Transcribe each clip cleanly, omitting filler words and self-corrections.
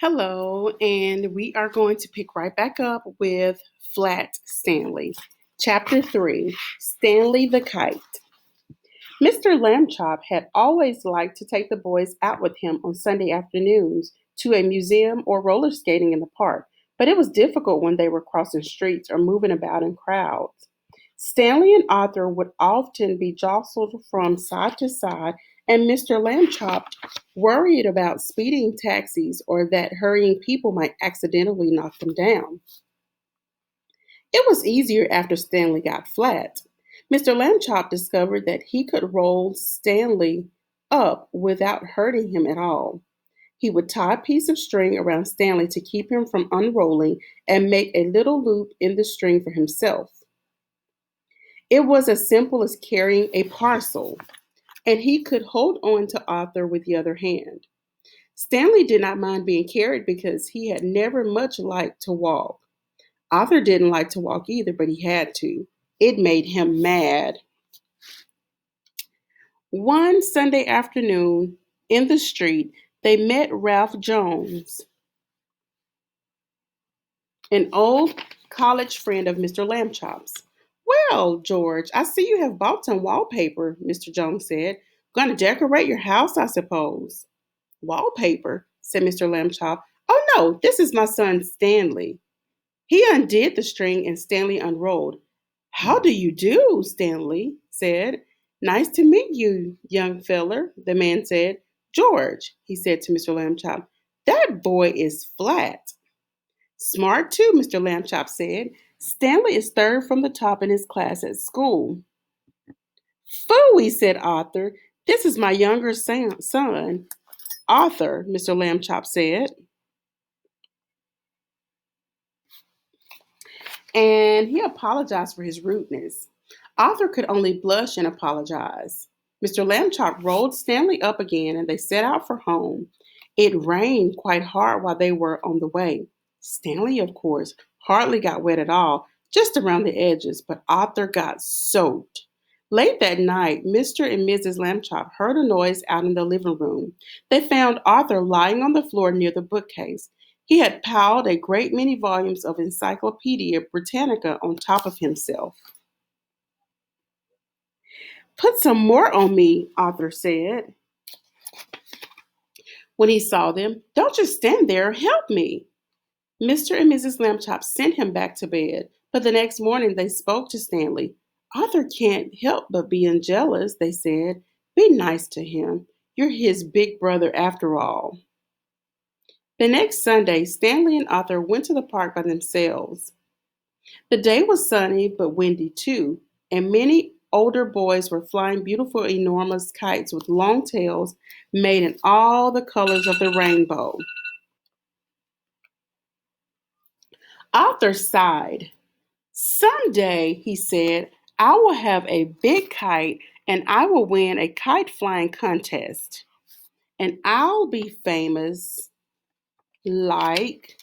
Hello, and we are going to pick right back up with Flat Stanley. Chapter 3, Stanley the Kite. Mr. Lambchop had always liked to take the boys out with him on Sunday afternoons to a museum or roller skating in the park, but it was difficult when they were crossing streets or moving about in crowds. Stanley and Arthur would often be jostled from side to side, and Mr. Lambchop worried about speeding taxis or that hurrying people might accidentally knock them down. It was easier after Stanley got flat. Mr. Lambchop discovered that he could roll Stanley up without hurting him at all. He would tie a piece of string around Stanley to keep him from unrolling and make a little loop in the string for himself. It was as simple as carrying a parcel, and he could hold on to Arthur with the other hand. Stanley did not mind being carried because he had never much liked to walk. Arthur didn't like to walk either, but he had to. It made him mad. One Sunday afternoon in the street, they met Ralph Jones, an old college friend of Mr. Lambchop's. Well, George, I see you have bought some wallpaper, Mr. Jones said. Going to decorate your house, I suppose. Wallpaper, said Mr. Lambchop. Oh no, this is my son Stanley. He undid the string and Stanley unrolled. How do you do? Stanley said. Nice to meet you, young feller, the man said. George, he said to Mr. Lambchop, that boy is flat. Smart too, Mr. Lambchop said. Stanley is third from the top in his class at school. Phooey, said Arthur. This is my younger son. Arthur, Mr. Lambchop said. And he apologized for his rudeness. Arthur could only blush and apologize. Mr. Lambchop rolled Stanley up again and they set out for home. It rained quite hard while they were on the way. Stanley, of course, hardly got wet at all, just around the edges, but Arthur got soaked. Late that night, Mr. and Mrs. Lambchop heard a noise out in the living room. They found Arthur lying on the floor near the bookcase. He had piled a great many volumes of Encyclopedia Britannica on top of himself. Put some more on me, Arthur said when he saw them. Don't just stand there, help me. Mr. and Mrs. Lambchop sent him back to bed, but the next morning they spoke to Stanley. Arthur can't help but being jealous, they said. Be nice to him. You're his big brother after all. The next Sunday, Stanley and Arthur went to the park by themselves. The day was sunny but windy too, and many older boys were flying beautiful, enormous kites with long tails made in all the colors of the rainbow. Arthur sighed. Someday, he said, I will have a big kite and I will win a kite flying contest. And I'll be famous like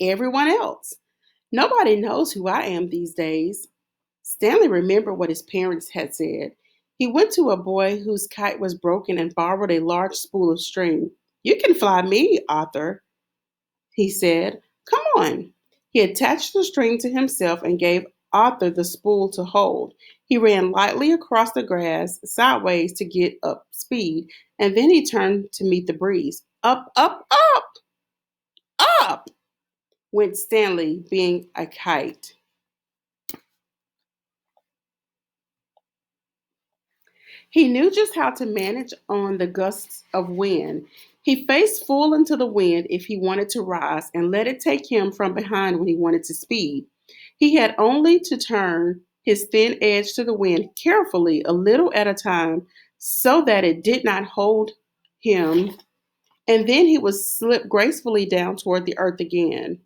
everyone else. Nobody knows who I am these days. Stanley remembered what his parents had said. He went to a boy whose kite was broken and borrowed a large spool of string. You can fly me, Arthur, he said. Come on. He attached the string to himself and gave Arthur the spool to hold. He ran lightly across the grass sideways to get up speed, and then he turned to meet the breeze. Up, up, up, up went Stanley, being a kite. He knew just how to manage on the gusts of wind. He faced full into the wind if he wanted to rise and let it take him from behind when he wanted to speed. He had only to turn his thin edge to the wind carefully, a little at a time, so that it did not hold him, and then he would slip gracefully down toward the earth again.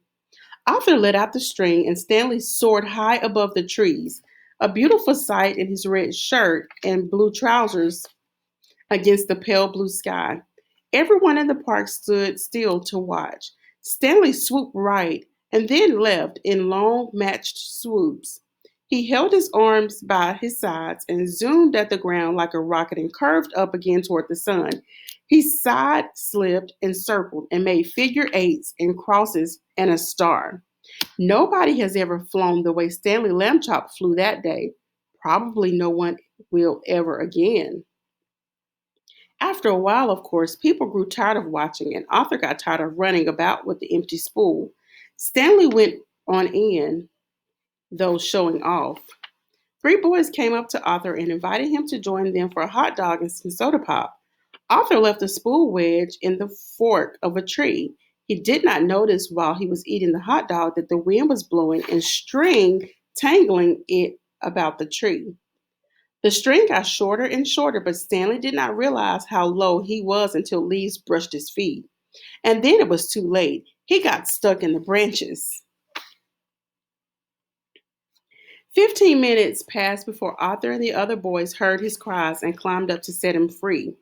Arthur let out the string, and Stanley soared high above the trees, a beautiful sight in his red shirt and blue trousers against the pale blue sky. Everyone in the park stood still to watch. Stanley swooped right and then left in long matched swoops. He held his arms by his sides and zoomed at the ground like a rocket and curved up again toward the sun. He side slipped and circled and made figure eights and crosses and a star. Nobody has ever flown the way Stanley Lambchop flew that day. Probably no one will ever again. After a while, of course, people grew tired of watching, and Arthur got tired of running about with the empty spool. Stanley went on in, though showing off. Three boys came up to Arthur and invited him to join them for a hot dog and some soda pop. Arthur left a spool wedge in the fork of a tree. He did not notice while he was eating the hot dog that the wind was blowing and string tangling it about the tree. The string got shorter and shorter, but Stanley did not realize how low he was until leaves brushed his feet. And then it was too late. He got stuck in the branches. 15 minutes passed before Arthur and the other boys heard his cries and climbed up to set him free.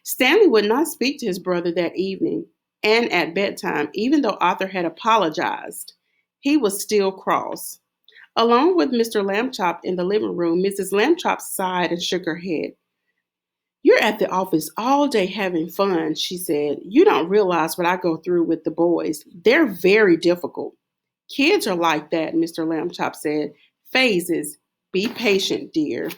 Stanley would not speak to his brother that evening, and at bedtime, even though Arthur had apologized. He was still cross. Along with Mr. Lambchop in the living room, Mrs. Lambchop sighed and shook her head. You're at the office all day having fun, she said. You don't realize what I go through with the boys. They're very difficult. Kids are like that, Mr. Lambchop said. Phases. Be patient, dear.